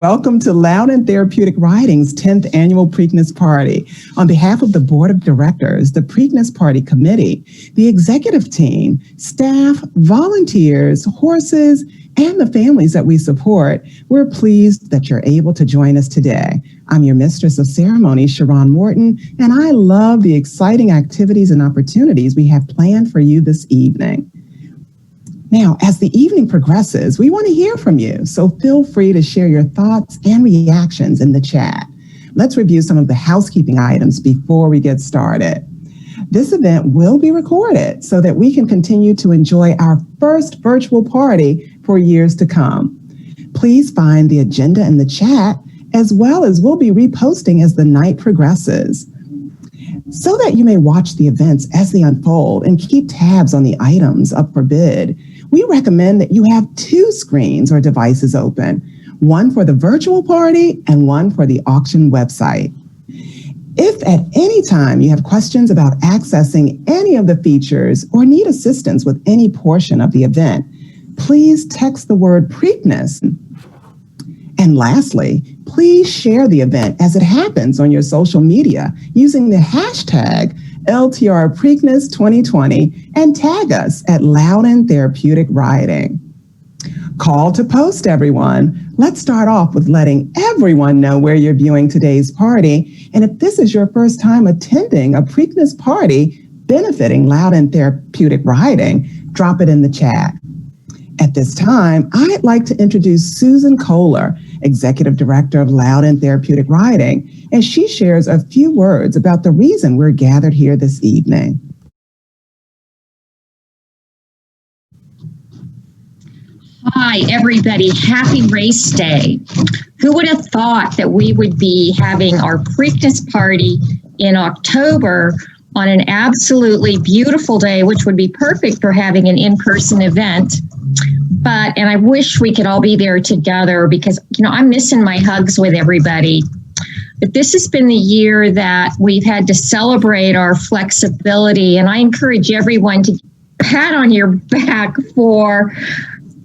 Welcome to Loudoun Therapeutic Writing's 10th Annual Preakness Party. On behalf of the Board of Directors, the Preakness Party Committee, the executive team, staff, volunteers, horses, and the families that we support, we're pleased that you're able to join us today. I'm your Mistress of Ceremonies, Sharon Morton, and I love the exciting activities and opportunities we have planned for you this evening. Now, as the evening progresses, we want to hear from you, so feel free to share your thoughts and reactions in the chat. Let's review some of the housekeeping items before we get started. This event will be recorded so that we can continue to enjoy our first virtual party for years to come. Please find the agenda in the chat, as well as we'll be reposting as the night progresses. So that you may watch the events as they unfold and keep tabs on the items up for bid, we recommend that you have 2 screens or devices open, one for the virtual party and one for the auction website. If at any time you have questions about accessing any of the features or need assistance with any portion of the event, please text the word Preakness. And lastly, please share the event as it happens on your social media using the hashtag LTR Preakness 2020 and tag us at Loudoun Therapeutic Writing. Call to post, everyone. Let's start off with letting everyone know where you're viewing today's party. And if this is your first time attending a Preakness party benefiting Loudoun Therapeutic Writing, drop it in the chat. At this time, I'd like to introduce Susan Kohler, Executive Director of Loudoun Therapeutic Writing, and she shares a few words about the reason we're gathered here this evening. Hi, everybody. Happy Race Day. Who would have thought that we would be having our Preakness party in October on an absolutely beautiful day, which would be perfect for having an in-person event. And I wish we could all be there together because, I'm missing my hugs with everybody. But this has been the year that we've had to celebrate our flexibility. And I encourage everyone to pat on your back for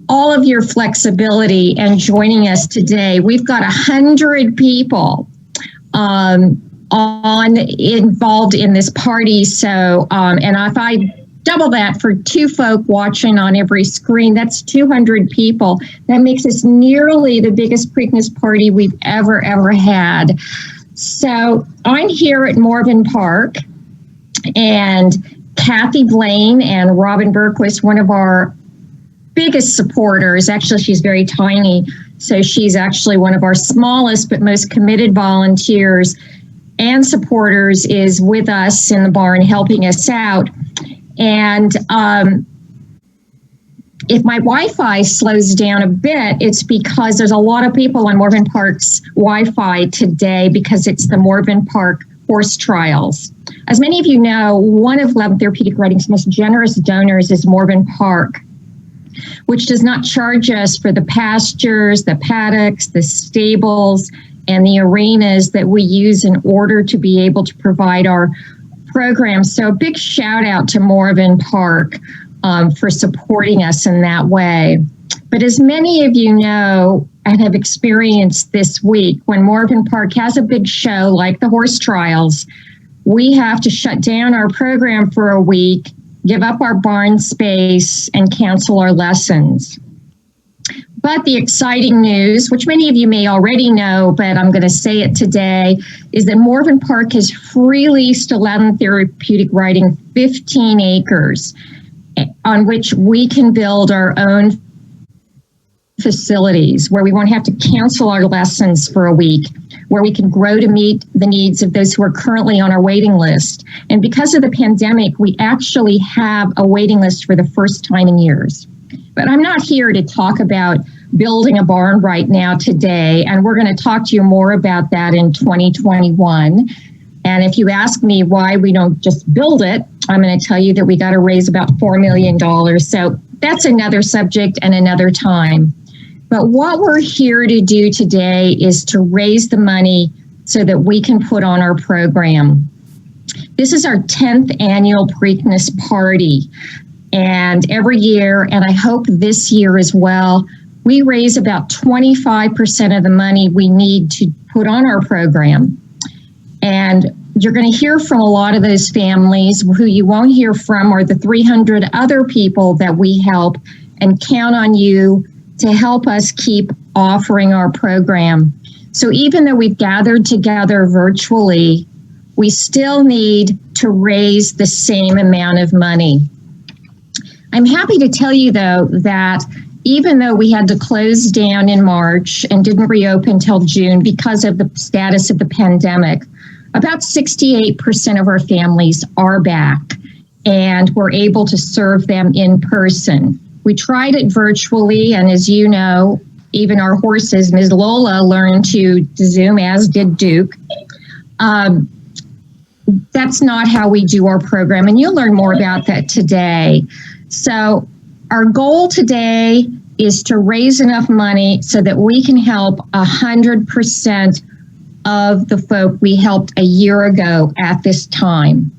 all of your flexibility and joining us today. We've got 100 people involved in this party. So, and if I double that for 2 folk watching on every screen, that's 200 people. That makes us nearly the biggest Preakness party we've ever had. So I'm here at Morven Park, and Kathy Blaine and Robin Berquist, one of our biggest supporters. Actually, she's very tiny, so she's actually one of our smallest but most committed volunteers and supporters, is with us in the barn helping us out. And if my Wi-Fi slows down a bit, it's because there's a lot of people on Morven Park's Wi-Fi today because it's the Morven Park horse trials. As many of you know, one of Loudoun Therapeutic Writing's most generous donors is Morven Park, which does not charge us for the pastures, the paddocks, the stables, and the arenas that we use in order to be able to provide our program. So a big shout out to Morven Park for supporting us in that way. But as many of you know and have experienced this week, when Morven Park has a big show like the horse trials, we have to shut down our program for a week, give up our barn space, and cancel our lessons. But the exciting news, which many of you may already know, but I'm going to say it today, is that Morven Park has freeleased to Loudoun Therapeutic Writing 15 acres on which we can build our own facilities, where we won't have to cancel our lessons for a week, where we can grow to meet the needs of those who are currently on our waiting list. And because of the pandemic, we actually have a waiting list for the first time in years. But I'm not here to talk about building a barn right now today, and we're going to talk to you more about that in 2021. And if you ask me why we don't just build it, I'm going to tell you that we got to raise about $4 million. So that's another subject and another time. But what we're here to do today is to raise the money so that we can put on our program. This is our 10th annual Preakness party. And every year, and I hope this year as well, we raise about 25% of the money we need to put on our program. And you're going to hear from a lot of those families. Who you won't hear from are the 300 other people that we help, and count on you to help us keep offering our program. So even though we've gathered together virtually, we still need to raise the same amount of money. I'm happy to tell you, though, that even though we had to close down in March and didn't reopen until June because of the status of the pandemic, about 68% of our families are back, and we're able to serve them in person. We tried it virtually, and as you know, even our horses, Ms. Lola learned to Zoom, as did Duke. That's not how we do our program, and you'll learn more about that today. So our goal today is to raise enough money so that we can help 100% of the folk we helped a year ago at this time.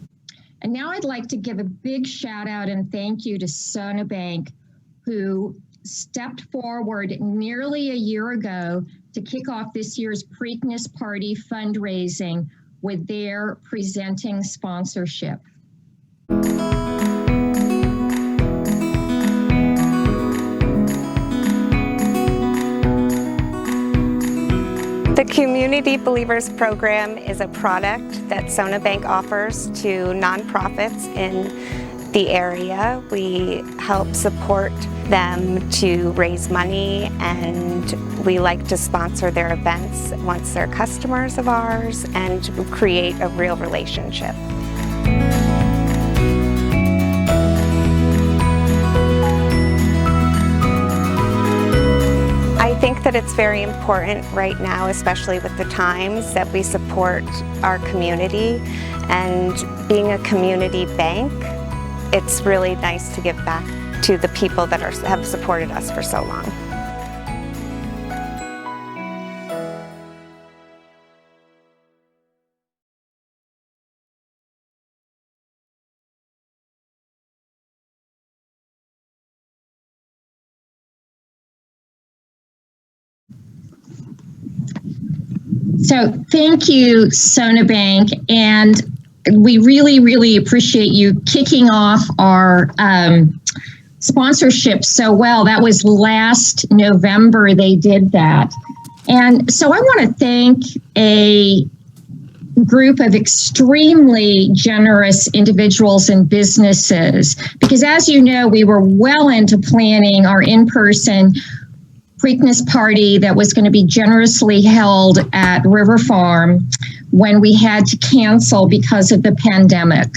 And now I'd like to give a big shout out and thank you to Sona Bank, who stepped forward nearly a year ago to kick off this year's Preakness Party fundraising with their presenting sponsorship. The Community Believers Program is a product that Sona Bank offers to nonprofits in the area. We help support them to raise money, and we like to sponsor their events once they're customers of ours and create a real relationship. I think that it's very important right now, especially with the times, that we support our community, and being a community bank, it's really nice to give back to the people that have supported us for so long. So thank you, Sona Bank, and we really, really appreciate you kicking off our sponsorship so well. That was last November they did that. And so I want to thank a group of extremely generous individuals and businesses, because as you know, we were well into planning our in-person Preakness party that was going to be generously held at River Farm when we had to cancel because of the pandemic.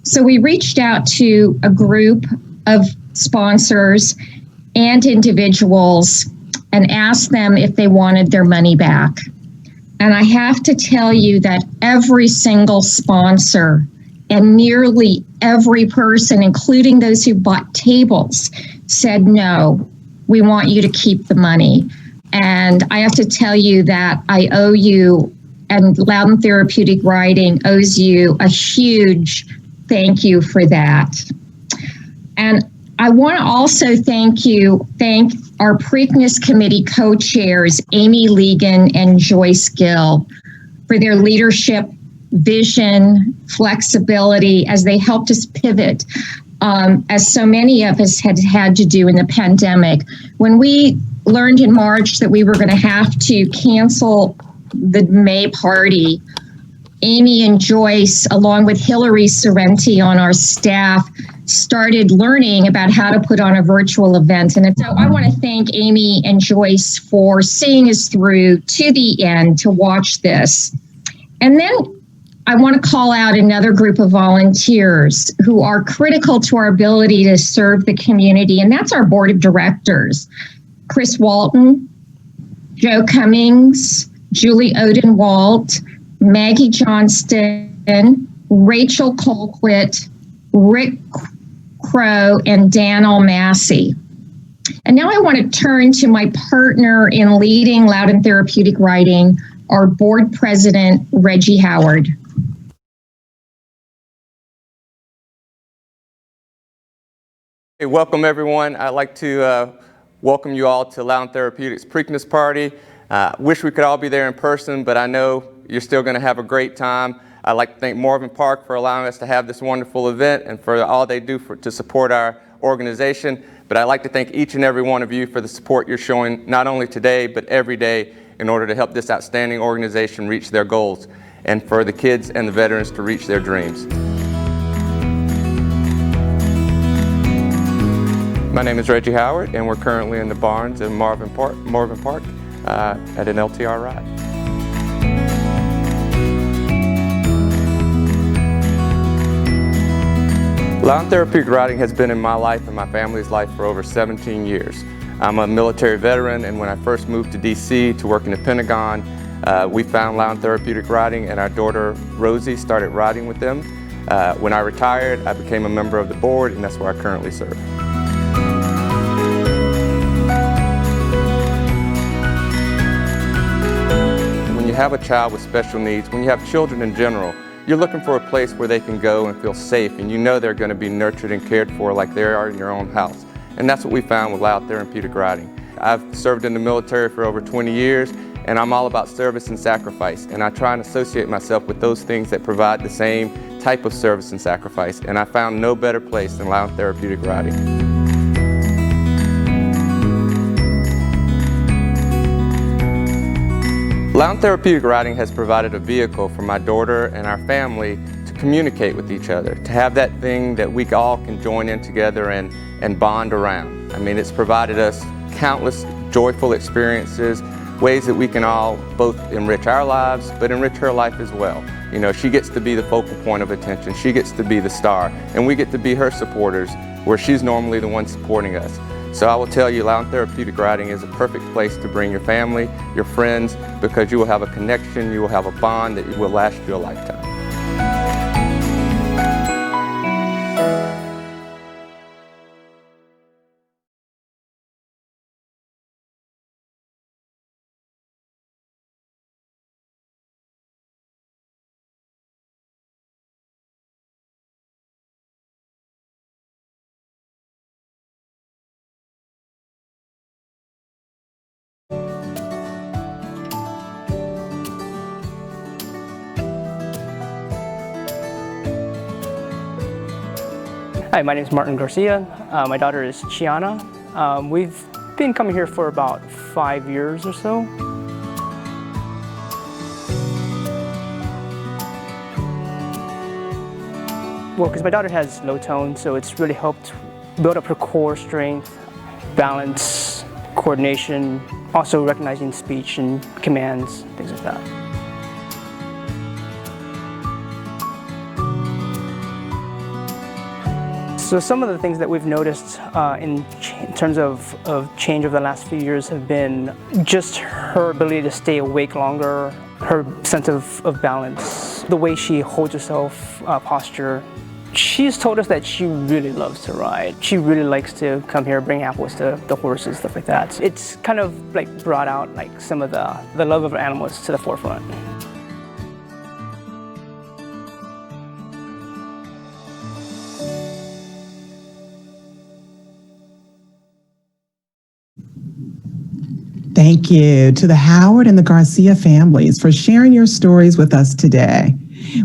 So we reached out to a group of sponsors and individuals and asked them if they wanted their money back. And I have to tell you that every single sponsor and nearly every person, including those who bought tables, said no. We want you to keep the money. And I have to tell you that I owe you, and Loudoun Therapeutic Writing owes you a huge thank you for that. And I want to also thank our Preakness Committee co-chairs, Amy Legan and Joyce Gill, for their leadership, vision, flexibility as they helped us pivot, as so many of us had to do in the pandemic. When we learned in March that we were going to have to cancel the May party, Amy and Joyce, along with Hillary Sorrenti on our staff, started learning about how to put on a virtual event. And so I want to thank Amy and Joyce for seeing us through to the end to watch this. And then I want to call out another group of volunteers who are critical to our ability to serve the community, and that's our board of directors. Chris Walton, Joe Cummings, Julie Odenwalt, Maggie Johnston, Rachel Colquitt, Rick Crow, and Dan Massey. And now I want to turn to my partner in leading Loudoun Therapeutic Writing, our board president, Reggie Howard. Hey, welcome everyone. I'd like to welcome you all to Loudoun Therapeutic's Preakness party. Wish we could all be there in person, but I know you're still going to have a great time. I'd like to thank Morven Park for allowing us to have this wonderful event and for all they do to support our organization. But I'd like to thank each and every one of you for the support you're showing not only today, but every day in order to help this outstanding organization reach their goals and for the kids and the veterans to reach their dreams. My name is Reggie Howard, and we're currently in the barns in Morven Park at an LTR ride. Loudoun Therapeutic riding has been in my life and my family's life for over 17 years. I'm a military veteran, and when I first moved to DC to work in the Pentagon, we found Loudoun Therapeutic riding, and our daughter Rosie started riding with them. When I retired, I became a member of the board, and that's where I currently serve. When you have a child with special needs, when you have children in general, you're looking for a place where they can go and feel safe, and you know they're going to be nurtured and cared for like they are in your own house. And that's what we found with Loudoun Therapeutic riding. I've served in the military for over 20 years, and I'm all about service and sacrifice. And I try and associate myself with those things that provide the same type of service and sacrifice. And I found no better place than Loudoun Therapeutic riding. Loudoun Therapeutic riding has provided a vehicle for my daughter and our family to communicate with each other, to have that thing that we all can join in together and bond around. I mean, it's provided us countless joyful experiences, ways that we can all both enrich our lives, but enrich her life as well. You know, she gets to be the focal point of attention, she gets to be the star, and we get to be her supporters, where she's normally the one supporting us. So I will tell you, Loudoun Therapeutic riding is a perfect place to bring your family, your friends, because you will have a connection, you will have a bond that will last you a lifetime. Hi, my name is Martin Garcia. My daughter is Chiana. We've been coming here for about 5 years or so. Well, because my daughter has low tone, so it's really helped build up her core strength, balance, coordination, also recognizing speech and commands, things like that. So some of the things that we've noticed in terms of change over the last few years have been just her ability to stay awake longer, her sense of balance, the way she holds herself, posture. She's told us that she really loves to ride. She really likes to come here, bring apples to the horses, stuff like that. It's kind of like brought out like some of the love of animals to the forefront. Thank you to the Howard and the Garcia families for sharing your stories with us today.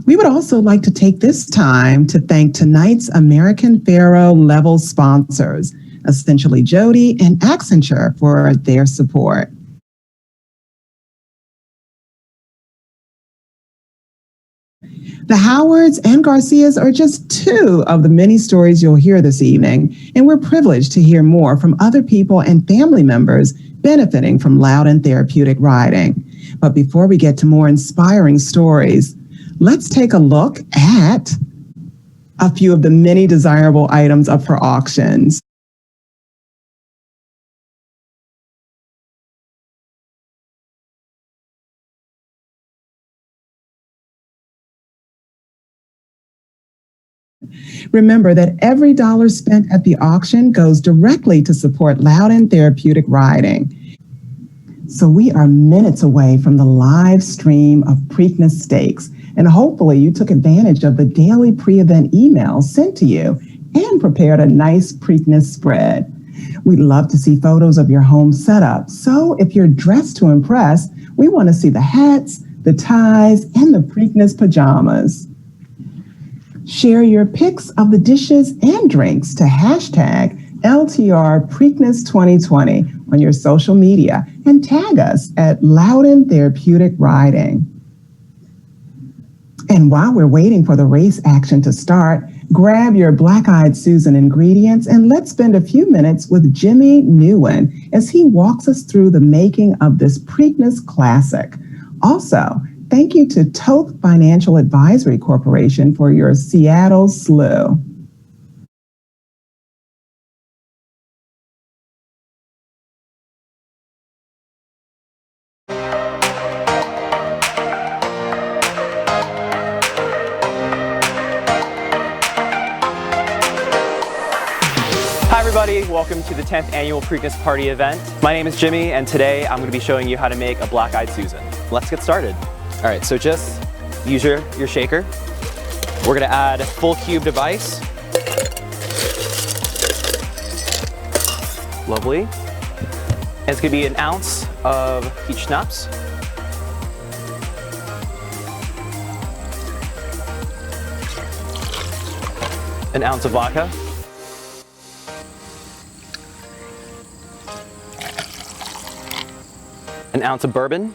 We would also like to take this time to thank tonight's American Pharoah level sponsors, Essentially Jody and Accenture, for their support. The Howards and Garcias are just two of the many stories you'll hear this evening, and we're privileged to hear more from other people and family members benefiting from Loudoun Therapeutic riding. But before we get to more inspiring stories, let's take a look at a few of the many desirable items up for auctions. Remember that every dollar spent at the auction goes directly to support Loudoun Therapeutic riding. So we are minutes away from the live stream of Preakness Stakes, and hopefully you took advantage of the daily pre-event emails sent to you and prepared a nice Preakness spread. We'd love to see photos of your home setup. So if you're dressed to impress, we want to see the hats, the ties, and the Preakness pajamas. Share your pics of the dishes and drinks to hashtag LTR Preakness 2020 on your social media and tag us at Loudoun Therapeutic Riding. And while we're waiting for the race action to start, grab your Black-Eyed Susan ingredients and let's spend a few minutes with Jimmy Nguyen as he walks us through the making of this Preakness classic. Also, thank you to Toth Financial Advisory Corporation for your Seattle Slew. Hi everybody, welcome to the 10th annual Preakness Party event. My name is Jimmy and today I'm going to be showing you how to make a Black-Eyed Susan. Let's get started. Alright, so just use your shaker. We're going to add full cubed of ice. Lovely. And it's going to be an ounce of peach schnapps. An ounce of vodka. An ounce of bourbon,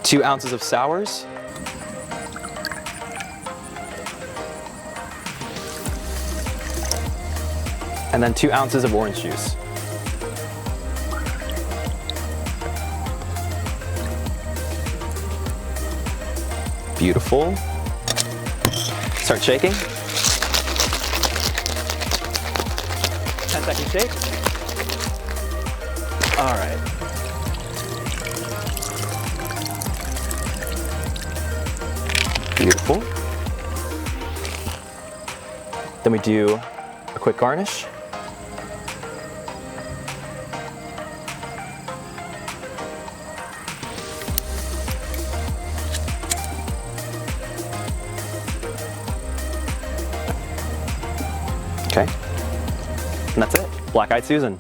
2 ounces of sours, and then 2 ounces of orange juice. Beautiful. Start shaking. 10-second shake. All right. Beautiful. Then we do a quick garnish. Okay. And that's it, Black-Eyed Susan.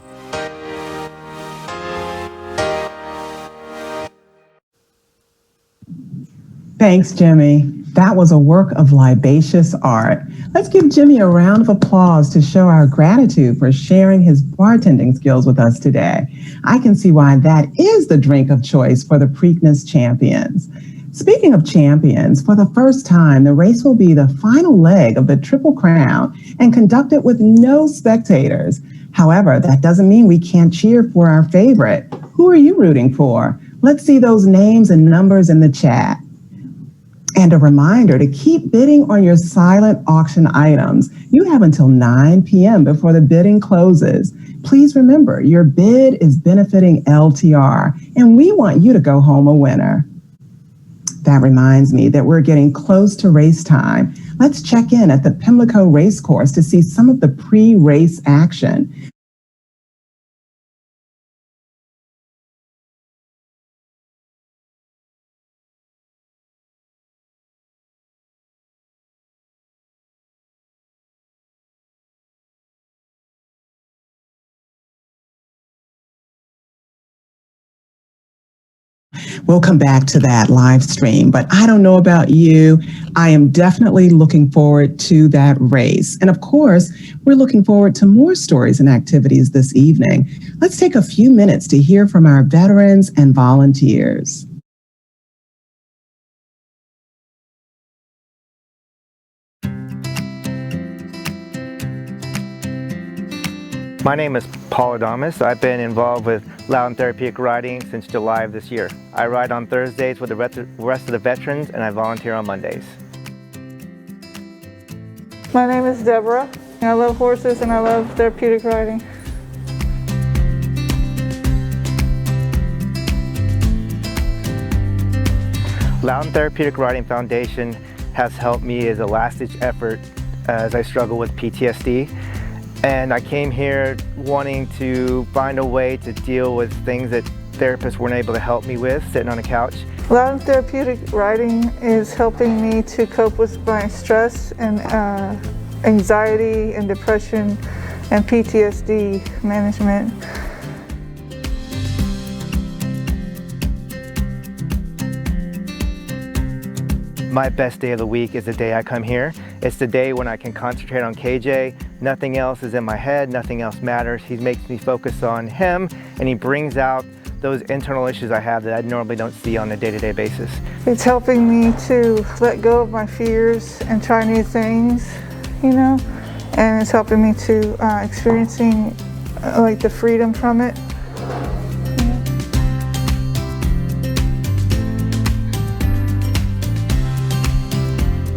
Thanks, Jimmy. That was a work of libacious art. Let's give Jimmy a round of applause to show our gratitude for sharing his bartending skills with us today. I can see why that is the drink of choice for the Preakness champions. Speaking of champions, for the first time, the race will be the final leg of the Triple Crown and conducted with no spectators. However, that doesn't mean we can't cheer for our favorite. Who are you rooting for? Let's see those names and numbers in the chat. And a reminder to keep bidding on your silent auction items. You have until 9 p.m. before the bidding closes. Please remember, your bid is benefiting LTR, and we want you to go home a winner. That reminds me that we're getting close to race time. Let's check in at the Pimlico Racecourse to see some of the pre-race action. We'll come back to that live stream, but I don't know about you. I am definitely looking forward to that race. And of course, we're looking forward to more stories and activities this evening. Let's take a few minutes to hear from our veterans and volunteers. My name is Paul Adamus. I've been involved with Loudoun Therapeutic riding since July of this year. I ride on Thursdays with the rest of the veterans and I volunteer on Mondays. My name is Deborah. I love horses and I love therapeutic riding. Loudoun Therapeutic Riding Foundation has helped me as a last-ditch effort as I struggle with PTSD. And I came here wanting to find a way to deal with things that therapists weren't able to help me with, sitting on a couch. Loudoun Therapeutic Writing is helping me to cope with my stress and anxiety and depression and PTSD management. My best day of the week is the day I come here. It's the day when I can concentrate on KJ. Nothing else is in my head, nothing else matters. He makes me focus on him, and he brings out those internal issues I have that I normally don't see on a day-to-day basis. It's helping me to let go of my fears and try new things, you know, and it's helping me to experiencing like the freedom from it.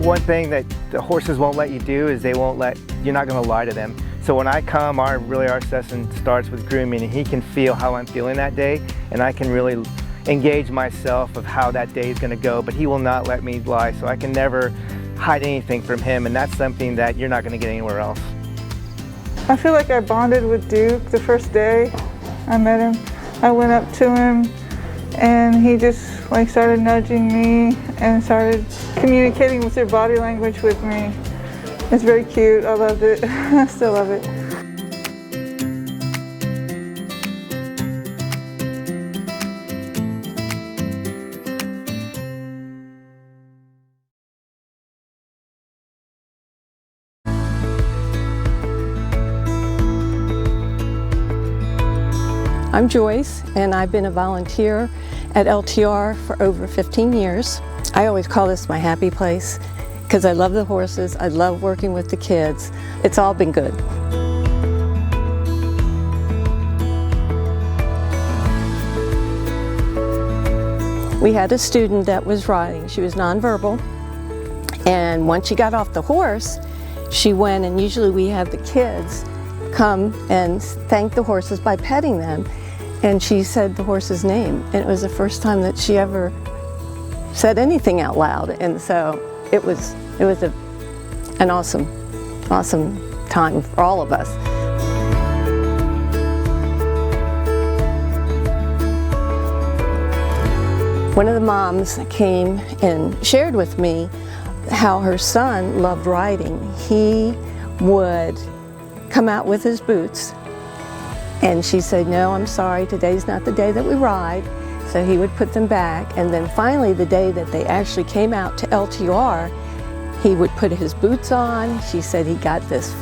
One thing that the horses won't let you do is you're not going to lie to them. So when I come, our session starts with grooming, and he can feel how I'm feeling that day, and I can really engage myself of how that day is going to go, but he will not let me lie, so I can never hide anything from him, and that's something that you're not going to get anywhere else. I feel like I bonded with Duke the first day I met him. I went up to him and he just like started nudging me and started communicating with their body language with me. It's very cute. I loved it. I still love it. I'm Joyce, and I've been a volunteer at LTR for over 15 years. I always call this my happy place because I love the horses, I love working with the kids. It's all been good. We had a student that was riding. She was nonverbal, and once she got off the horse, she went, and usually we have the kids come and thank the horses by petting them, and she said the horse's name, and it was the first time that she ever said anything out loud, and so it was an awesome time for all of us. One of the moms came and shared with me how her son loved riding. He would come out with his boots, and she said, no, I'm sorry, today's not the day that we ride. So he would put them back, and then finally the day that they actually came out to LTR, he would put his boots on. She said he got this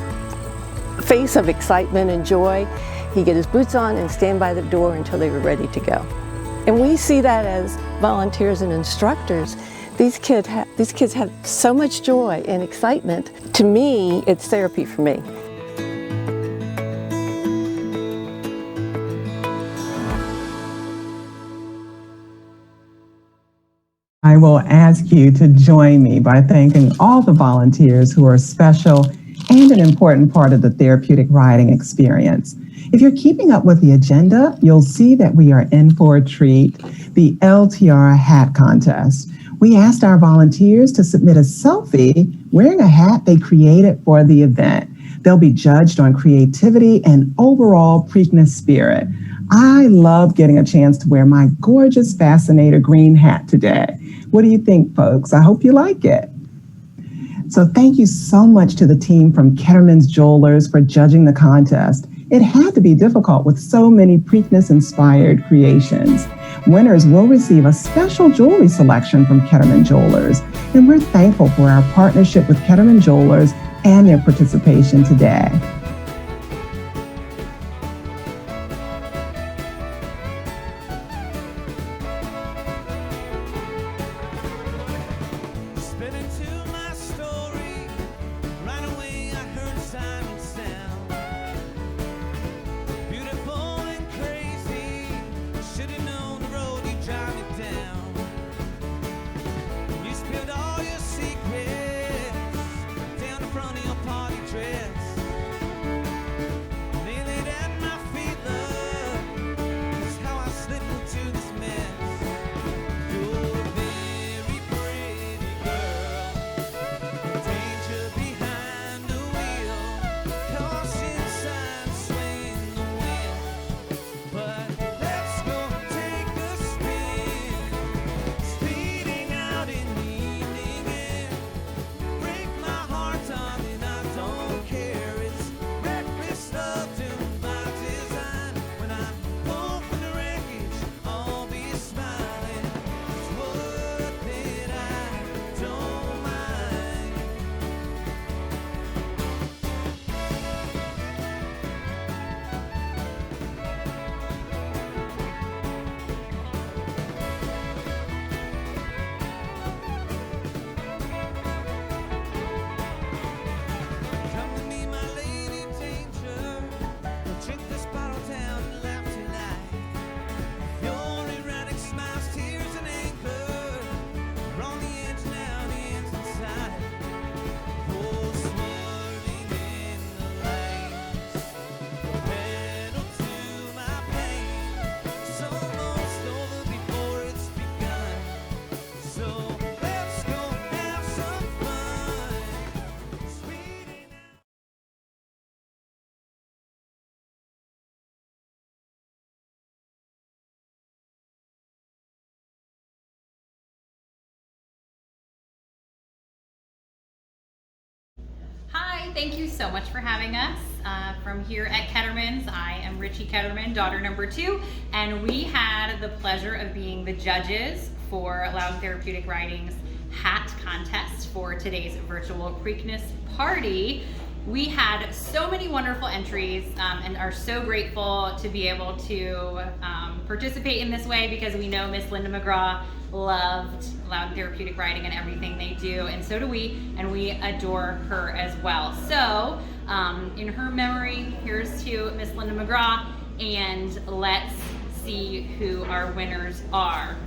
face of excitement and joy. He'd get his boots on and stand by the door until they were ready to go. And we see that as volunteers and instructors. These kids have so much joy and excitement. To me, it's therapy for me. I will ask you to join me by thanking all the volunteers who are special and an important part of the therapeutic riding experience. If you're keeping up with the agenda, you'll see that we are in for a treat, the LTR hat contest. We asked our volunteers to submit a selfie wearing a hat they created for the event. They'll be judged on creativity and overall Preakness spirit. I love getting a chance to wear my gorgeous Fascinator green hat today. What do you think, folks? I hope you like it. So thank you so much to the team from Ketterman's Jewelers for judging the contest. It had to be difficult with so many Preakness-inspired creations. Winners will receive a special jewelry selection from Ketterman Jewelers, and we're thankful for our partnership with Ketterman Jewelers and their participation today. Hi, thank you so much for having us. From here at Ketterman's, I am Richie Ketterman, daughter number 2, and we had the pleasure of being the judges for Loudoun Therapeutic Riding's hat contest for today's virtual Preakness party. We had so many wonderful entries and are so grateful to be able to participate in this way, because we know Miss Linda McGraw loved Loudoun Therapeutic Riding and everything they do, and so do we, and we adore her as well. So in her memory, here's to Miss Linda McGraw, and let's see who our winners are.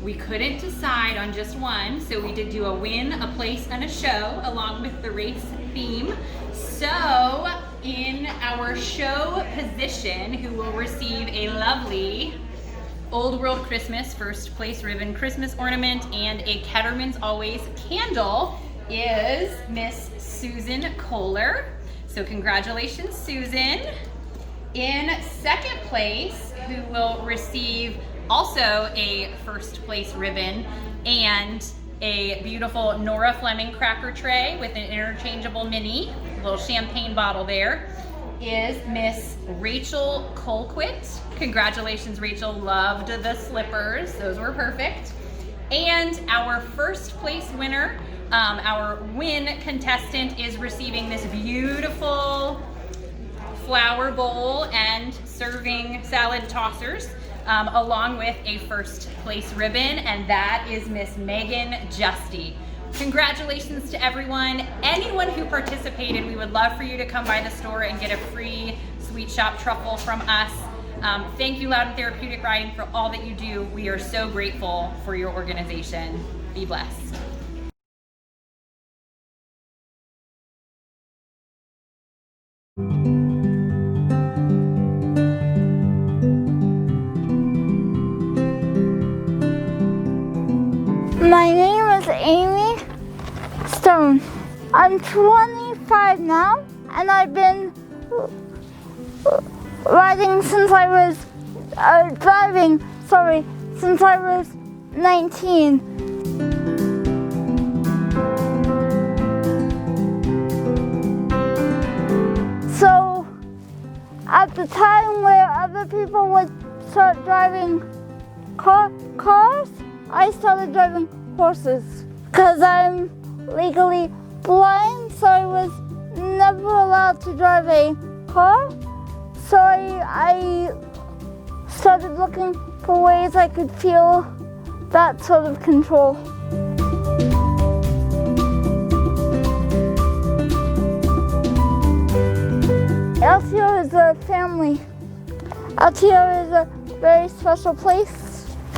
We couldn't decide on just one, so we did do a win, a place, and a show along with the race theme. So in our show position, who will receive a lovely Old World Christmas first place ribbon Christmas ornament and a Ketterman's Always candle, is Miss Susan Kohler. So congratulations, Susan. In second place, who will receive also a first place ribbon and a beautiful Nora Fleming cracker tray with an interchangeable mini, little champagne bottle there, is Miss Rachel Colquitt. Congratulations, Rachel. Loved the slippers. Those were perfect. And our first place winner, our win contestant, is receiving this beautiful flower bowl and serving salad tossers, along with a first place ribbon, and that is Miss Megan Justy. Congratulations to everyone. Anyone who participated, we would love for you to come by the store and get a free Sweet Shop truffle from us. Thank you, Loudoun Therapeutic Riding, for all that you do. We are so grateful for your organization. Be blessed. My name is Amy Stone. I'm 25 now, and I've been riding since I was since I was 19. So at the time where other people would start driving cars, I started driving horses. Because I'm legally blind, so I was never allowed to drive a car. So I started looking for ways I could feel that sort of control. LTO is a family. LTO is a very special place.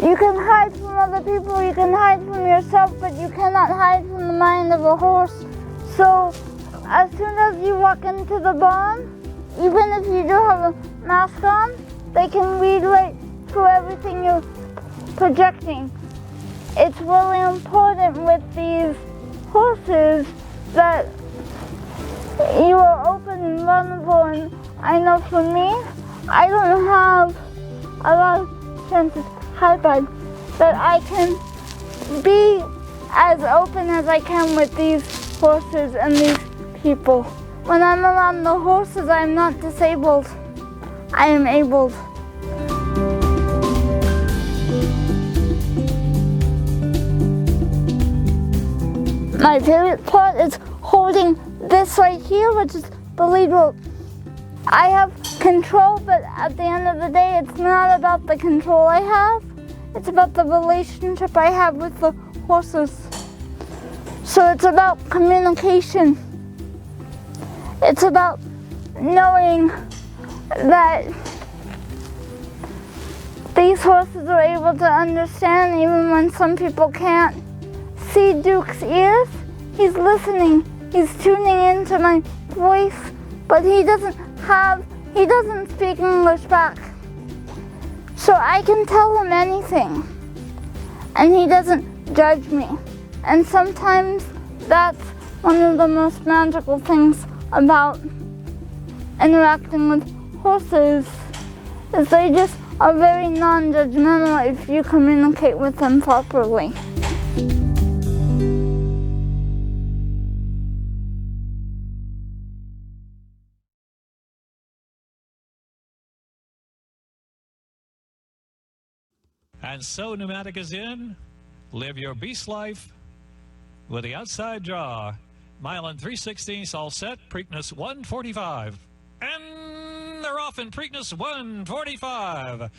You can hide from other people, you can hide from yourself, but you cannot hide from the mind of a horse. So as soon as you walk into the barn, even if you do have a mask on, they can read right through everything you're projecting. It's really important with these horses that you are open and vulnerable, and I know for me, I don't have a lot of chances. Hi, bud. That I can be as open as I can with these horses and these people. When I'm around the horses, I'm not disabled. I am abled. My favorite part is holding this right here, which is the lead rope. I have control, but at the end of the day, it's not about the control I have. It's about the relationship I have with the horses. So it's about communication. It's about knowing that these horses are able to understand even when some people can't. See Duke's ears? He's listening. He's tuning into my voice, but he doesn't speak English back. So I can tell him anything, and he doesn't judge me. And sometimes that's one of the most magical things about interacting with horses, is they just are very non-judgmental if you communicate with them properly. And so pneumatic is in. Live your beast life with the outside draw. Mile and 3/16, all set. Preakness 145. And they're off in Preakness 145.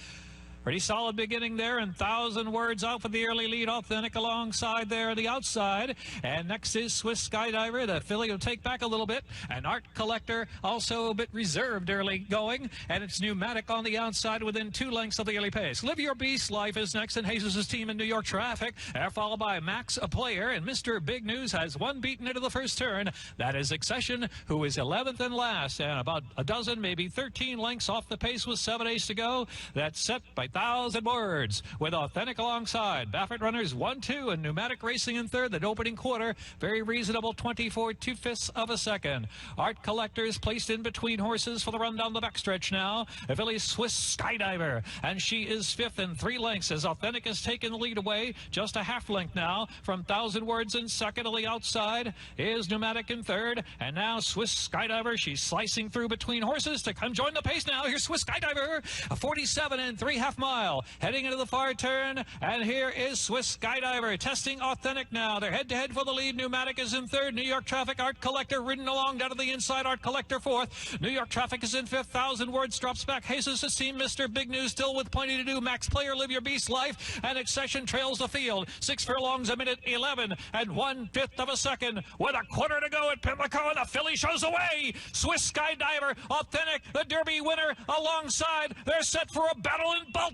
Pretty solid beginning there, and 1,000 Words out for the early lead. Authentic alongside there, the outside. And next is Swiss Skydiver. The filly will take back a little bit. And Art Collector also a bit reserved early going. And it's Pneumatic on the outside within 2 lengths of the early pace. Live Your Beast Life is next in Jesus' team in New York Traffic. They're followed by Max a Player. And Mr. Big News has 1 beaten into the first turn. That is Accession, who is 11th and last. And about a dozen, maybe 13 lengths off the pace with 7 days to go. That's set by 1,000 Words with Authentic alongside. Baffert Runners 1-2 and Pneumatic racing in third. The opening quarter, very reasonable 24 2/5 of a second. Art Collectors placed in between horses for the run down the backstretch now. The filly Swiss Skydiver, and she is 5th in 3 lengths as Authentic has taken the lead away. Just a half length now from 1,000 Words in second. On the outside is Pneumatic in third, and now Swiss Skydiver. She's slicing through between horses to come join the pace now. Here's Swiss Skydiver, a 47 and 3/2 mile, heading into the far turn, and here is Swiss Skydiver testing Authentic now. They're head-to-head for the lead. Pneumatic is in third. New York Traffic, Art Collector ridden along down to the inside. Art Collector 4th. New York Traffic is in 5th. 1,000 Words drops back. Jesus' team, Mr. Big News still with plenty to do. Max Player, Live Your Beast Life, and Accession trails the field. 6 furlongs a minute, 11 and 1/5 of a second. With a quarter to go at Pimlico, and the filly shows away. Swiss Skydiver, Authentic, the Derby winner alongside. They're set for a battle in Baltimore.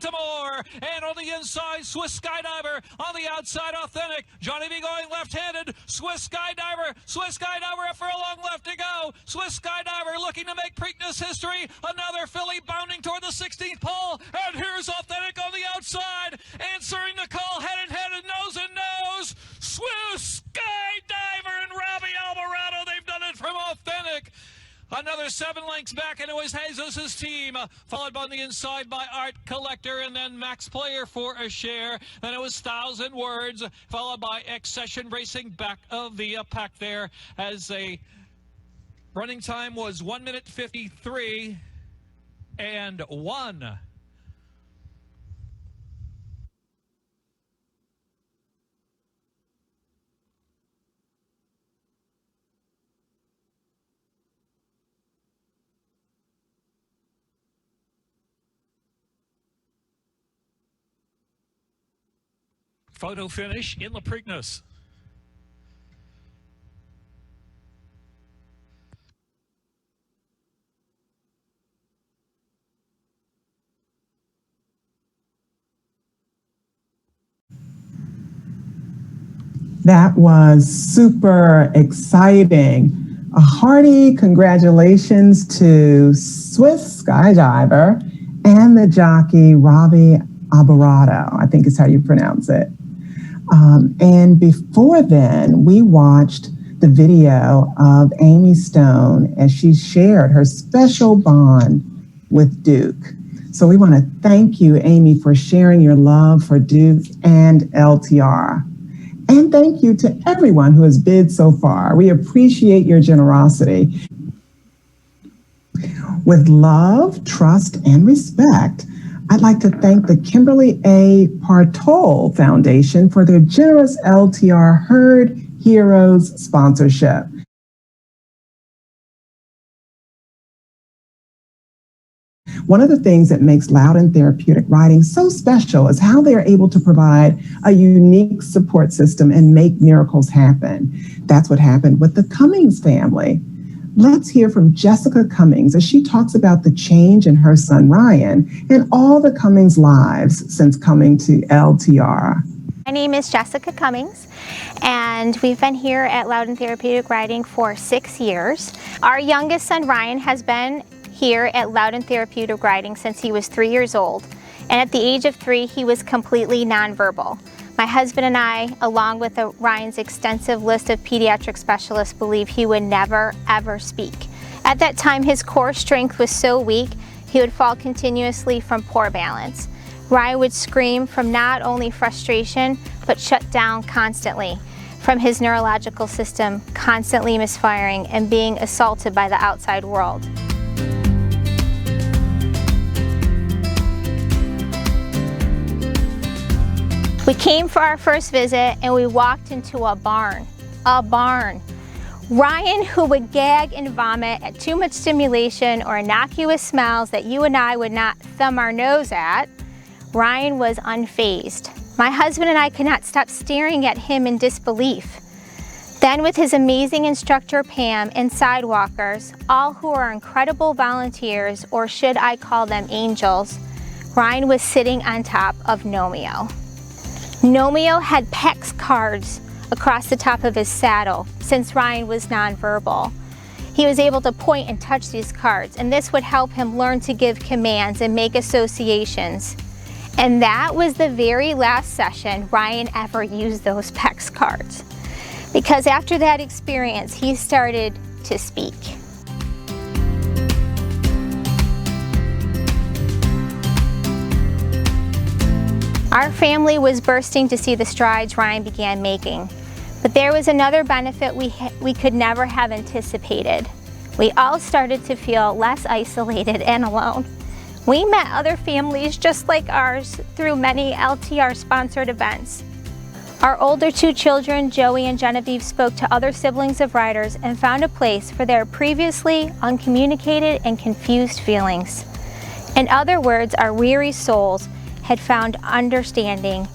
And on the inside, Swiss Skydiver. On the outside, Authentic. Johnny V going left-handed. Swiss Skydiver a furlong left to go. Swiss Skydiver looking to make Preakness history. Another filly bounding toward the 16th pole. And here's Authentic on the outside, answering the call, head and head and nose. Swiss Skydiver and Robbie Alvarado. They've done it from Authentic. Another 7 lengths back, and it was Jesus' team, followed on the inside by Art Collector, and then Max Player for a share. Then it was 1,000 Words, followed by Accession racing back of the pack there, as a running time was 1 minute 53 and 1. Photo finish in the Preakness. That was super exciting. A hearty congratulations to Swiss Skydiver and the jockey Robbie Alvarado, I think is how you pronounce it. And before then, we watched the video of Amy Stone as she shared her special bond with Duke. So we want to thank you, Amy, for sharing your love for Duke and LTR. And thank you to everyone who has bid so far. We appreciate your generosity. With love, trust, and respect, I'd like to thank the Kimberly A. Partol Foundation for their generous LTR Herd Heroes sponsorship. One of the things that makes Loudoun Therapeutic Riding so special is how they're able to provide a unique support system and make miracles happen. That's what happened with the Cummings family. Let's hear from Jessica Cummings as she talks about the change in her son Ryan and all the Cummings lives since coming to LTR. My name is Jessica Cummings, and we've been here at Loudoun Therapeutic Riding for 6 years. Our youngest son Ryan has been here at Loudoun Therapeutic Riding since he was 3 years old, and at the age of 3 he was completely nonverbal. My husband and I, along with Ryan's extensive list of pediatric specialists, believe he would never, ever speak. At that time, his core strength was so weak, he would fall continuously from poor balance. Ryan would scream from not only frustration, but shut down constantly from his neurological system constantly misfiring and being assaulted by the outside world. We came for our first visit and we walked into a barn. A barn. Ryan, who would gag and vomit at too much stimulation or innocuous smells that you and I would not thumb our nose at, Ryan was unfazed. My husband and I could not stop staring at him in disbelief. Then with his amazing instructor Pam and sidewalkers, all who are incredible volunteers, or should I call them angels, Ryan was sitting on top of Nomeo. Nomeo had PEX cards across the top of his saddle since Ryan was nonverbal. He was able to point and touch these cards, and this would help him learn to give commands and make associations. And that was the very last session Ryan ever used those PEX cards. Because after that experience, he started to speak. Our family was bursting to see the strides Ryan began making. But there was another benefit we could never have anticipated. We all started to feel less isolated and alone. We met other families just like ours through many LTR-sponsored events. Our older two children, Joey and Genevieve, spoke to other siblings of riders and found a place for their previously uncommunicated and confused feelings. In other words, our weary souls had found understanding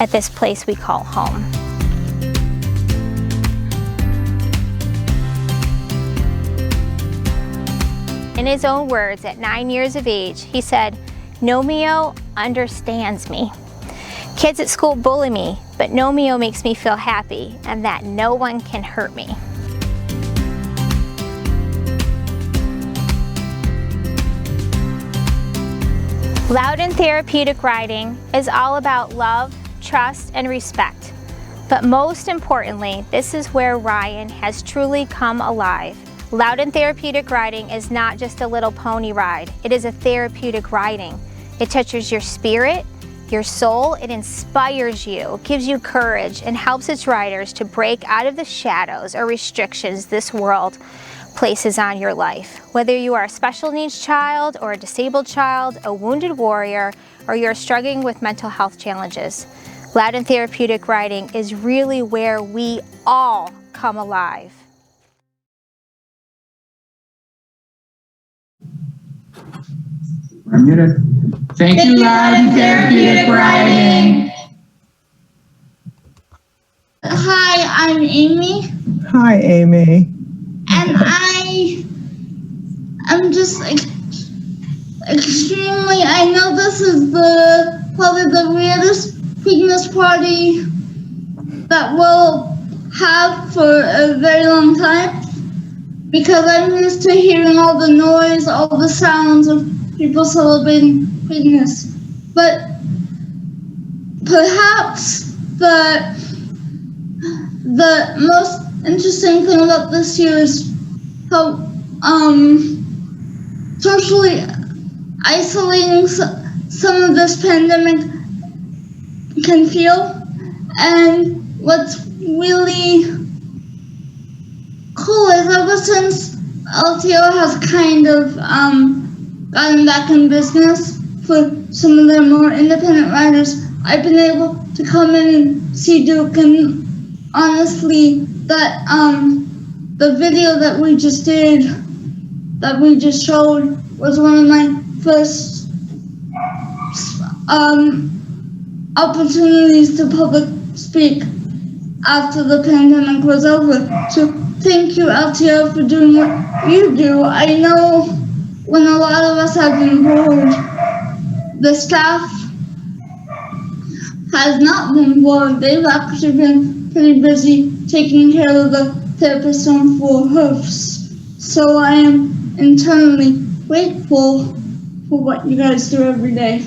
at this place we call home. In his own words, at 9 years of age, he said, "Nomeo understands me. Kids at school bully me, but Nomeo makes me feel happy and that no one can hurt me." Loudoun Therapeutic Riding is all about love, trust, and respect. But most importantly, this is where Ryan has truly come alive. Loudoun Therapeutic Riding is not just a little pony ride. It is a therapeutic riding. It touches your spirit, your soul, it inspires you, gives you courage, and helps its riders to break out of the shadows or restrictions this world places on your life. Whether you are a special needs child or a disabled child, a wounded warrior, or you're struggling with mental health challenges, Loudoun Therapeutic Riding is really where we all come alive. I'm muted. Thank you, Loudoun Therapeutic Riding. Hi, I'm Amy. Hi, Amy. And I'm just extremely, I know this is probably the weirdest Preakness party that we'll have for a very long time, because I'm used to hearing all the noise, all the sounds of people celebrating Preakness. But perhaps the most interesting thing about this year is how socially isolating some of this pandemic can feel. And what's really cool is ever since LTO has kind of gotten back in business for some of their more independent riders, I've been able to come in and see Duke, and honestly, that the video that we just did, that we just showed, was one of my first opportunities to public speak after the pandemic was over. So thank you, LTO, for doing what you do. I know when a lot of us have been bored, the staff has not been bored. They've actually been pretty busy taking care of the therapists on 4 hoofs. So I am internally grateful for what you guys do every day.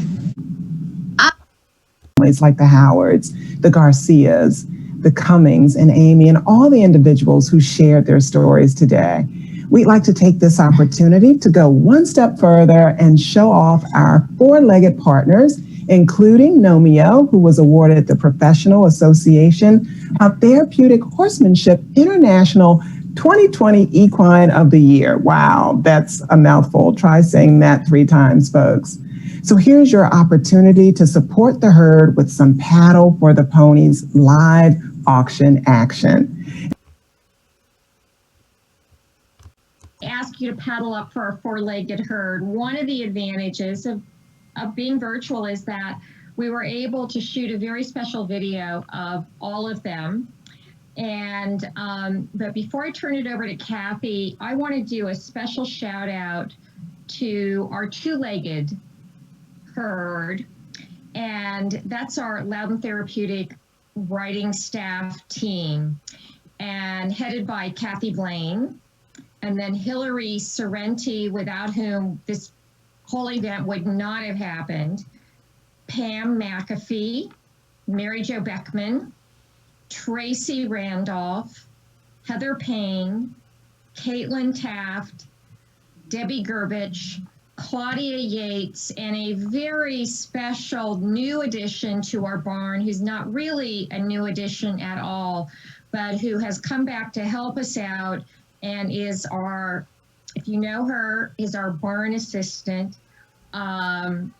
It's like the Howards, the Garcias, the Cummings, and Amy, and all the individuals who shared their stories today. We'd like to take this opportunity to go one step further and show off our 4-legged partners, including Nomeo, who was awarded the Professional Association of Therapeutic Horsemanship International 2020 Equine of the Year. Wow, that's a mouthful. Try saying that 3 times, folks. So here's your opportunity to support the herd with some Paddle for the Ponies live auction action. Ask you to paddle up for our four-legged herd. One of the advantages of being virtual is that we were able to shoot a very special video of all of them. And but before I turn it over to Kathy, I want to do a special shout out to our two-legged herd, and that's our Loudoun Therapeutic writing staff team, and headed by Kathy Blaine, and then Hillary Sorrenti, without whom this whole event would not have happened, Pam McAfee, Mary Jo Beckman, Tracy Randolph, Heather Payne, Caitlin Taft, Debbie Gerbich, Claudia Yates, and a very special new addition to our barn, who's not really a new addition at all, but who has come back to help us out and is our, if you know her, is our barn assistant, and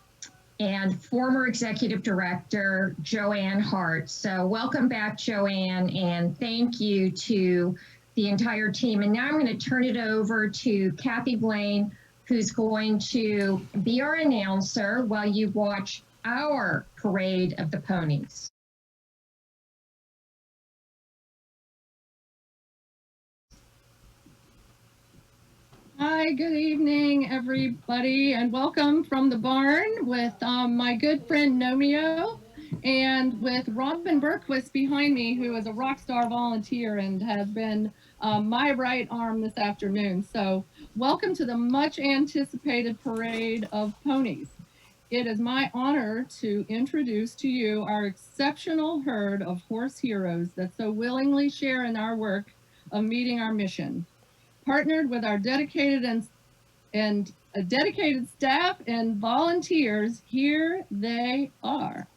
former executive director, Joanne Hart. So welcome back, Joanne, and thank you to the entire team. And now I'm going to turn it over to Kathy Blaine, who's going to be our announcer while you watch our Parade of the Ponies. Hi, good evening, everybody, and welcome from the barn with my good friend Nomeo and with Robin Berquist behind me, who is a rock star volunteer and has been my right arm this afternoon. So welcome to the much anticipated Parade of Ponies. It is my honor to introduce to you our exceptional herd of horse heroes that so willingly share in our work of meeting our mission. Partnered with our dedicated dedicated staff and volunteers, here they are.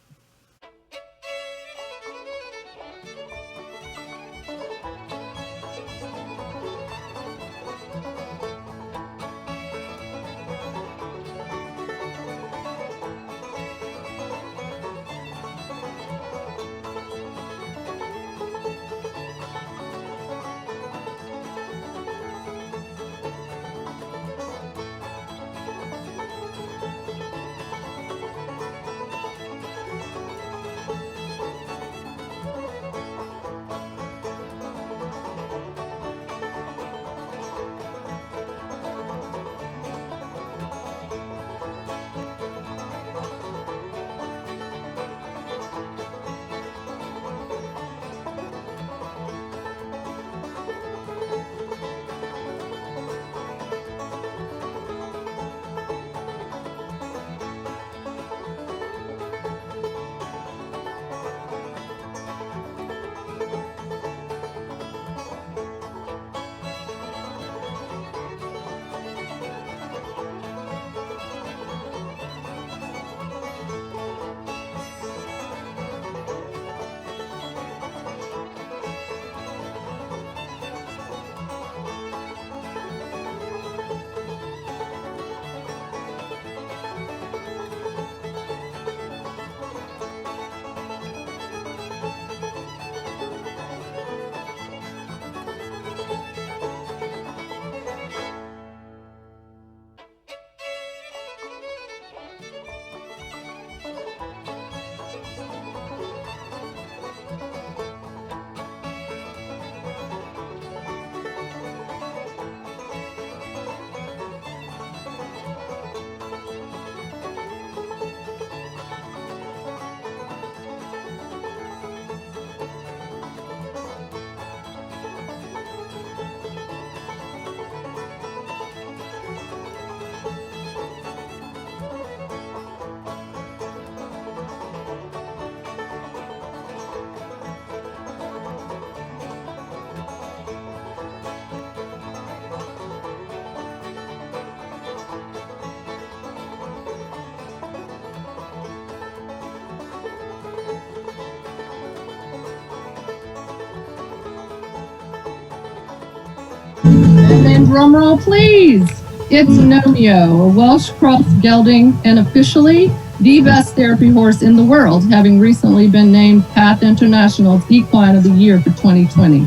And then drum roll, please. It's Nomeo, a Welsh cross gelding and officially the best therapy horse in the world, having recently been named Path International's Equine of the Year for 2020.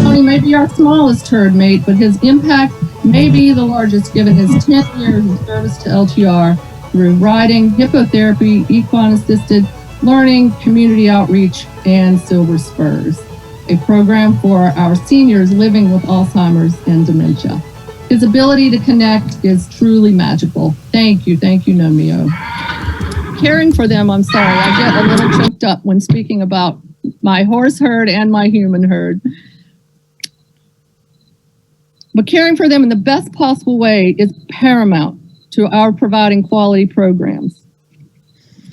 Tony may be our smallest herd mate, but his impact may be the largest given his 10 years of service to LTR through riding, hippotherapy, equine-assisted learning, community outreach, and Silver Spurs, a program for our seniors living with Alzheimer's and dementia. His ability to connect is truly magical. Thank you, Nomeo. Caring for them, I'm sorry, I get a little choked up when speaking about my horse herd and my human herd. But caring for them in the best possible way is paramount to our providing quality programs.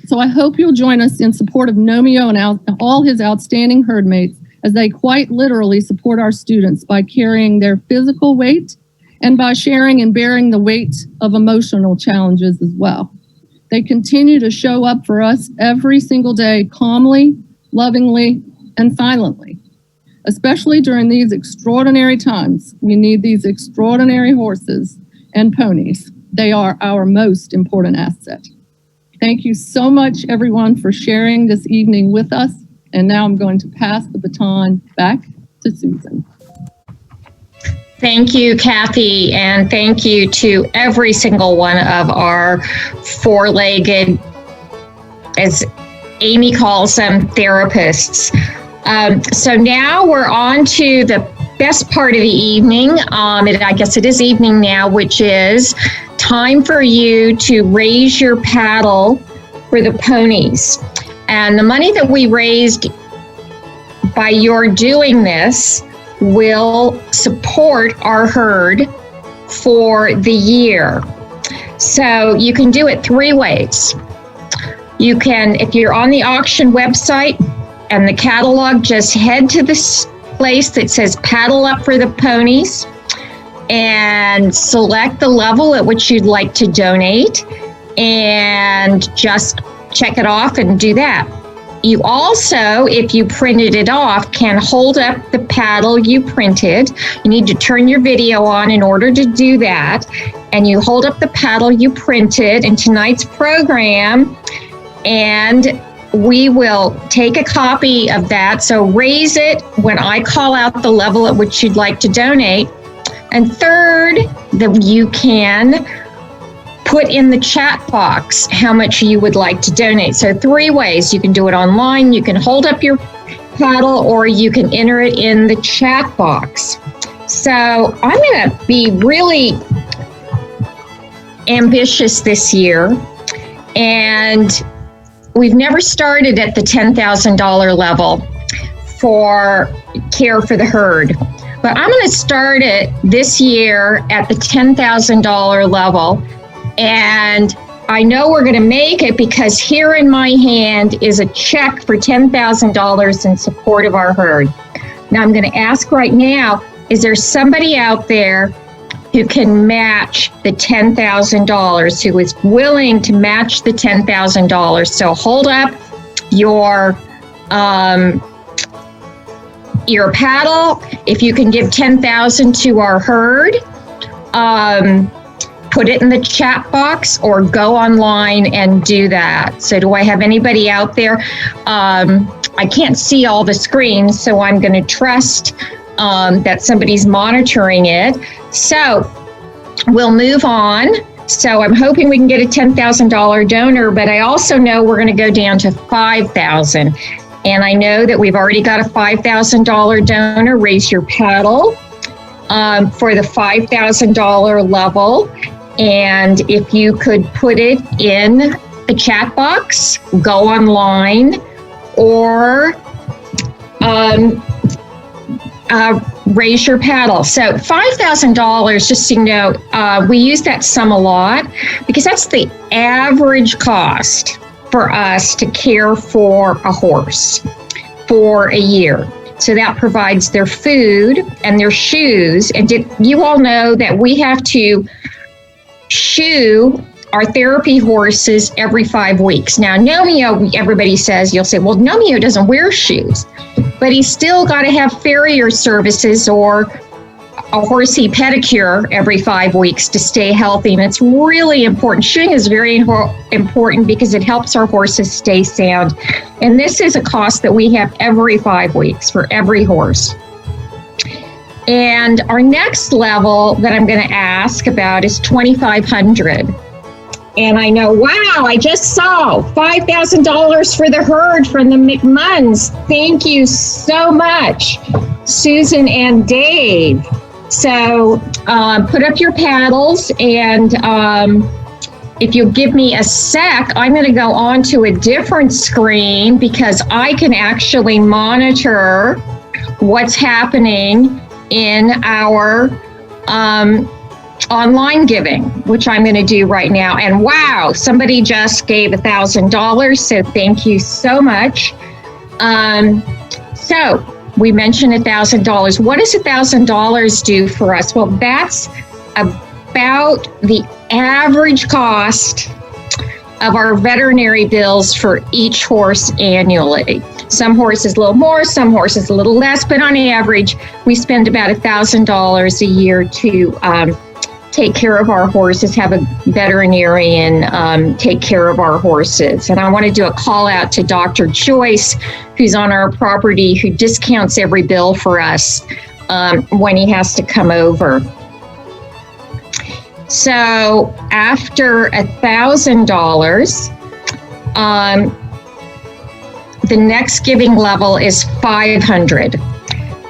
So I hope you'll join us in support of Nomeo and all his outstanding herd mates as they quite literally support our students by carrying their physical weight and by sharing and bearing the weight of emotional challenges as well. They continue to show up for us every single day calmly, lovingly, and silently. Especially during these extraordinary times, we need these extraordinary horses and ponies. They are our most important asset. Thank you so much, everyone, for sharing this evening with us. And now I'm going to pass the baton back to Susan. Thank you, Kathy, and thank you to every single one of our four-legged, as Amy calls them, therapists. So now we're on to the best part of the evening. I guess it is evening now, which is time for you to raise your paddle for the ponies. And the money that we raised by your doing this will support our herd for the year. So you can do it three ways. You can, if you're on the auction website and the catalog, just head to this place that says Paddle Up for the Ponies and select the level at which you'd like to donate and just check it off and do that. You also, if you printed it off, can hold up the paddle you printed. You need to turn your video on in order to do that. And you hold up the paddle you printed in tonight's program, and we will take a copy of that. So raise it when I call out the level at which you'd like to donate. And third, that you can put in the chat box how much you would like to donate. So three ways. You can do it online, you can hold up your paddle, or you can enter it in the chat box. So I'm gonna be really ambitious this year, and we've never started at the $10,000 level for care for the herd. But I'm gonna start it this year at the $10,000 level. And I know we're going to make it because here in my hand is a check for $10,000 in support of our herd. Now I'm going to ask right now, is there somebody out there who can match the $10,000, who is willing to match the $10,000? So hold up your paddle. If you can give $10,000 to our herd, put it in the chat box or go online and do that. So do I have anybody out there? I can't see all the screens, so I'm going to trust that somebody's monitoring it. So we'll move on. So I'm hoping we can get a $10,000 donor, but I also know we're going to go down to $5,000. And I know that we've already got a $5,000 donor. Raise your paddle for the $5,000 level. And if you could put it in the chat box, go online, or raise your paddle. So $5,000, just so you know, we use that sum a lot because that's the average cost for us to care for a horse for a year. So that provides their food and their shoes. And did you all know that we have to shoe our therapy horses every 5 weeks? Now, Nomeo, everybody says, you'll say, well, Nomeo doesn't wear shoes, but he's still got to have farrier services or a horsey pedicure every 5 weeks to stay healthy. And it's really important. Shoeing is very important because it helps our horses stay sound. And this is a cost that we have every 5 weeks for every horse. And our next level that I'm going to ask about is $2,500. And I know, wow, I just saw $5,000 for the herd from the McMunns. Thank you so much, Susan and Dave. So put up your paddles, and if you'll give me a sec, I'm going to go on to a different screen because I can actually monitor what's happening in our online giving, which I'm going to do right now. And wow, somebody just gave $1,000, so thank you so much. So we mentioned $1,000. What does $1,000 do for us? Well, that's about the average cost of our veterinary bills for each horse annually. Some horses a little more, some horses a little less, but on average, we spend about $1,000 a year to take care of our horses, have a veterinarian take care of our horses. And I want to do a call out to Dr. Joyce, who's on our property, who discounts every bill for us when he has to come over. So after $1,000, the next giving level is $500.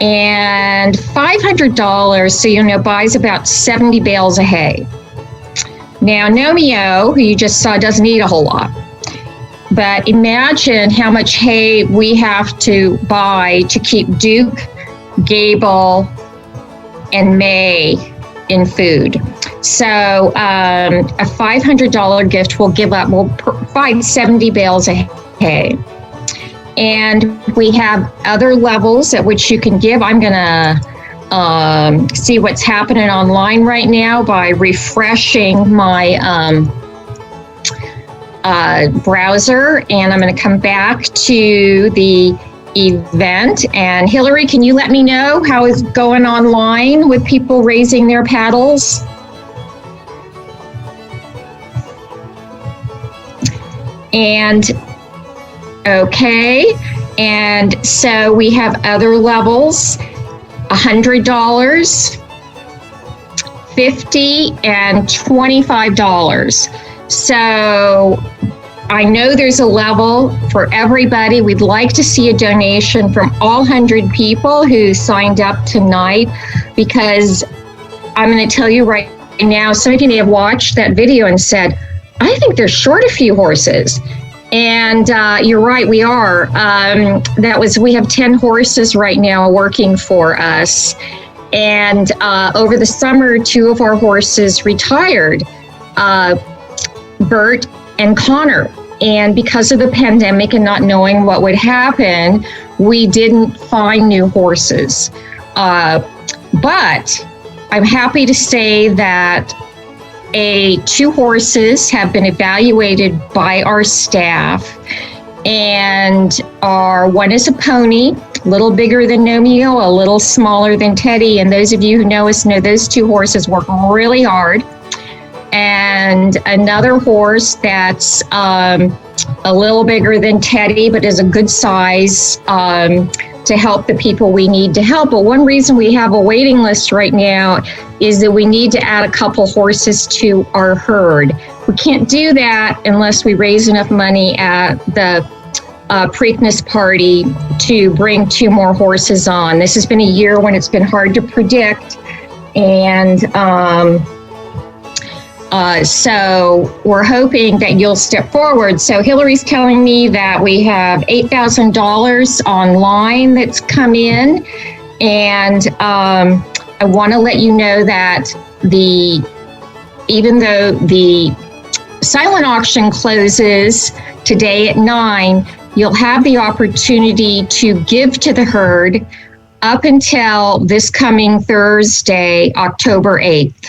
And $500, so you know, buys about 70 bales of hay. Now, Nomeo, who you just saw, doesn't eat a whole lot. But imagine how much hay we have to buy to keep Duke, Gable, and May in food. So a $500 gift will provide 70 bales of hay. And we have other levels at which you can give. I'm going to see what's happening online right now by refreshing my browser. And I'm going to come back to the event. And Hillary, can you let me know how it's going online with people raising their paddles? And okay, and so we have other levels, $100, $50, and $25. So I know there's a level for everybody. We'd like to see a donation from all 100 people who signed up tonight, because I'm going to tell you right now, some of you may have watched that video and said, I think they're short a few horses. And you're right, we are. We have 10 horses right now working for us. And over the summer, 2 of our horses retired, Bert and Connor. And because of the pandemic and not knowing what would happen, we didn't find new horses. But I'm happy to say that 2 horses have been evaluated by our staff, and one is a pony, a little bigger than Nomeo, a little smaller than Teddy. And those of you who know us know those 2 horses work really hard. And another horse that's a little bigger than Teddy, but is a good size to help the people we need to help. But one reason we have a waiting list right now is that we need to add a couple horses to our herd. We can't do that unless we raise enough money at the Preakness party to bring 2 more horses on. This has been a year when it's been hard to predict, and so we're hoping that you'll step forward. So Hillary's telling me that we have $8,000 online that's come in, and I want to let you know that even though the silent auction closes today at 9, you'll have the opportunity to give to the herd up until this coming Thursday, October 8th.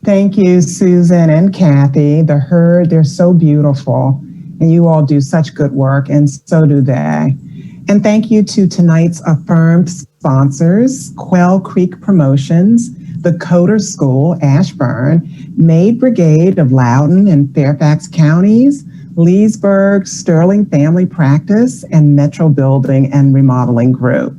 Thank you, Susan and Kathy. The herd, they're so beautiful, and you all do such good work, and so do they. And thank you to tonight's affirmed sponsors, Quail Creek Promotions, the Coder School, Ashburn, Maid Brigade of Loudoun and Fairfax counties, Leesburg, Sterling Family Practice, and Metro Building and Remodeling Group.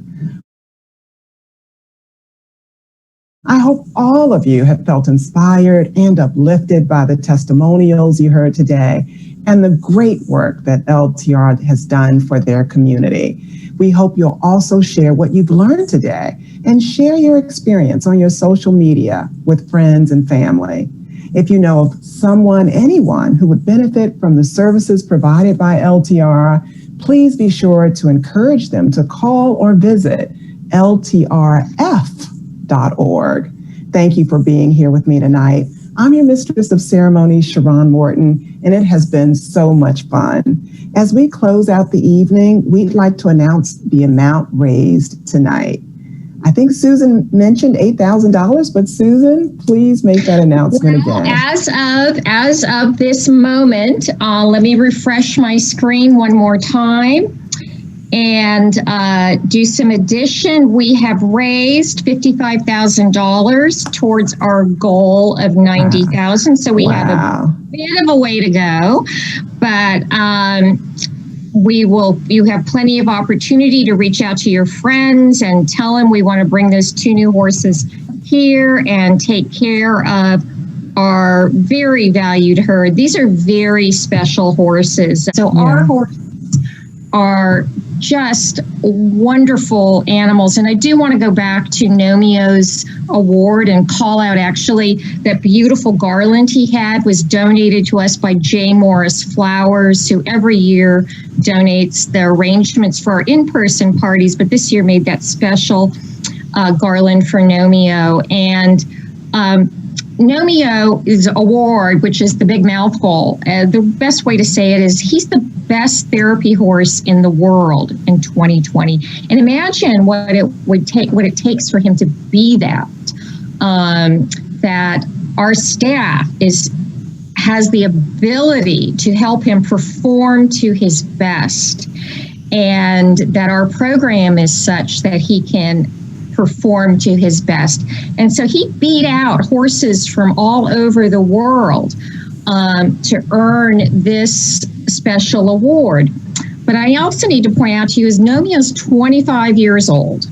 I hope all of you have felt inspired and uplifted by the testimonials you heard today and the great work that LTR has done for their community. We hope you'll also share what you've learned today and share your experience on your social media with friends and family. If you know of someone, anyone who would benefit from the services provided by LTR, please be sure to encourage them to call or visit ltrf.org. Thank you for being here with me tonight. I'm your Mistress of Ceremonies, Sharon Morton, and it has been so much fun. As we close out the evening, we'd like to announce the amount raised tonight. I think Susan mentioned $8,000, but Susan, please make that announcement again. As of this moment, let me refresh my screen one more time and do some addition. We have raised $55,000 towards our goal of $90,000. So we have a bit of a way to go, but you have plenty of opportunity to reach out to your friends and tell them we want to bring those 2 new horses here and take care of our very valued herd. These are very special horses. So our horses are just wonderful animals. And I do want to go back to Nomio's award and call out actually that beautiful garland he had was donated to us by J. Morris Flowers, who every year donates the arrangements for our in-person parties, but this year made that special garland for Nomio. And Nomio's award, which is the big mouthful, the best way to say it is he's the best therapy horse in the world in 2020. And imagine what it takes for him to be that. That our staff has the ability to help him perform to his best, and that our program is such that he can perform to his best. And so he beat out horses from all over the world to earn this special award. But I also need to point out to you is Nomio's 25 years old.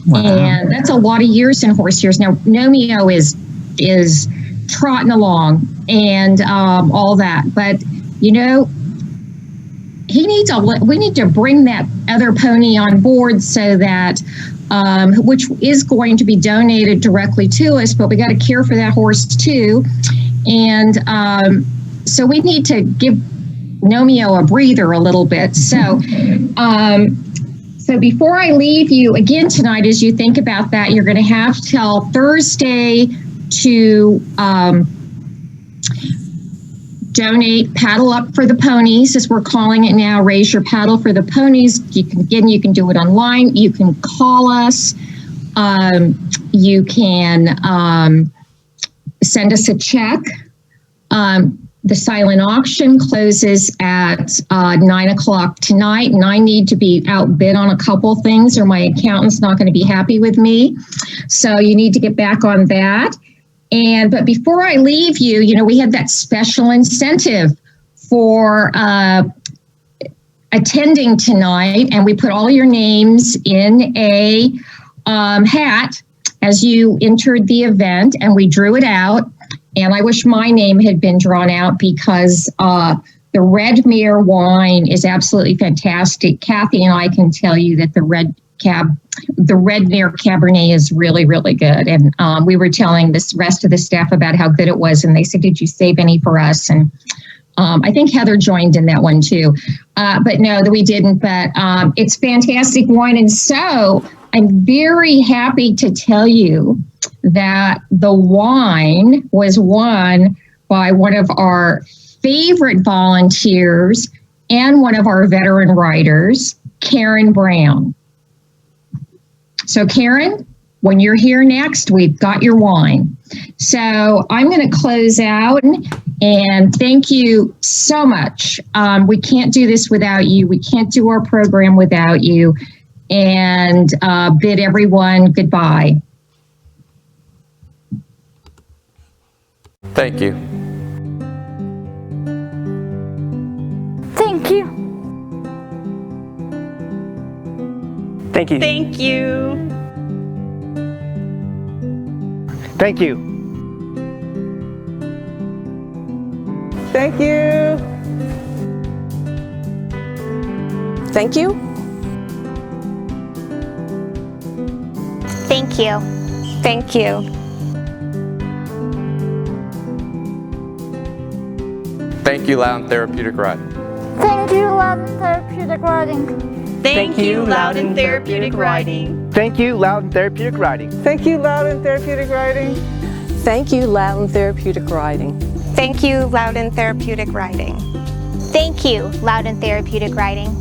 Wow. And that's a lot of years in horse years. Now, Nomio is trotting along and all that. But, you know, we need to bring that other pony on board so that which is going to be donated directly to us, but we got to care for that horse too. And so we need to give Nomio a breather a little bit. So, so before I leave you again tonight, as you think about that, you're going to have till Thursday to donate Paddle Up for the Ponies, as we're calling it now. Raise your paddle for the ponies. You can do it online. You can call us. You can send us a check. The silent auction closes at 9 o'clock tonight, and I need to be outbid on a couple things or my accountant's not going to be happy with me. So you need to get back on that. But before I leave you, you know, we had that special incentive for attending tonight, and we put all your names in a hat as you entered the event, and we drew it out. And I wish my name had been drawn out because the Red Mare wine is absolutely fantastic. Kathy and I can tell you that the Red Mare Cabernet is really, really good. And we were telling this rest of the staff about how good it was. And they said, did you save any for us? And I think Heather joined in that one too. But no, that we didn't. But it's fantastic wine. And so I'm very happy to tell you that the wine was won by one of our favorite volunteers and one of our veteran writers, Karen Brown. So Karen, when you're here next, we've got your wine. So I'm going to close out and thank you so much. We can't do this without you. We can't do our program without you. and bid everyone goodbye. Thank you. Thank you. Thank you. Thank you. Thank you. Thank you. Thank you. Thank you. Thank you. Thank you, Loudoun Therapeutic Riding. Thank you, Loudoun Therapeutic Riding. Thank you, Loudoun Therapeutic Riding. Thank you, Loudoun Therapeutic Riding. Thank you, Loudoun Therapeutic Riding. Thank you, Loudoun Therapeutic Riding. Thank you, Loudoun Therapeutic Riding. Thank you, Loudoun Therapeutic Riding.